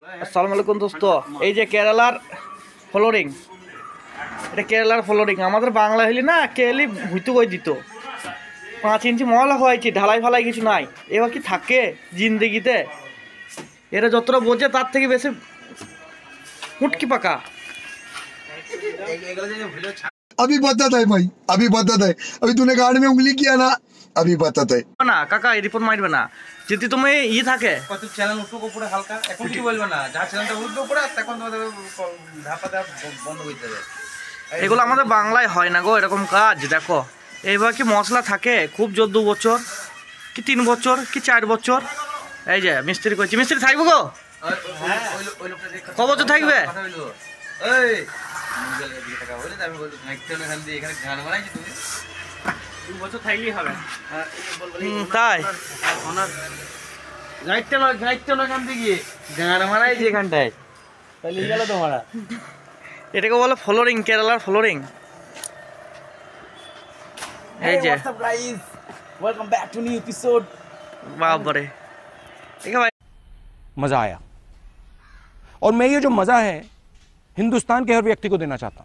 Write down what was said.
আসসালামু আলাইকুম দোস্ত, এই যে কেরালার ফ্লোরিং, এটা কেরালার ফ্লোরিং। আমাদের বাংলা হইলে না কেলি হইতে কই দিত 5 ইঞ্চি মহলা হয়েছে, ঢালাই ফালাই কিছু নাই। এবার কি থাকে জিন্দেগিতে, এরা যতটা বোঝে তার থেকে বেশি মুটকি পাকা। अभी बताता है भाई, अभी बताता है। अभी तूने गाड़ में उंगली किया ना, अभी बताता है না কাকা, এই রিপোর্ট মারবে না। যদি তুমি থাকে কত চ্যানেল উঠুক উপরে হালকা, এখন কি বলবে না, যা চ্যানেলটা উঠবে উপরে তখন তোমাদের ধাপা বন্ধ হয়ে যাবে। এগুলো আমাদের বাংলায় হয় না গো এরকম কাজ। দেখো এইবার কি মশলা থাকে খুব জোর 2 বছর কি 3 বছর কি 4 বছর। এই যে মিস্ত্রি করছি, মিস্ত্রি থাকবো গো ক বছর থাকবে? তাই এখানটায় তাহলে গেল তোমারা। এটাকে বলে ফ্লোরিং, কেরালার ফ্লোরিং। এই যে welcome back to new episode. বাবারে দেখো ভাই, मज़ा आया और मैं ये जो मज़ा है हिंदुस्तान के हर व्यक्ति को देना चाहता हूँ।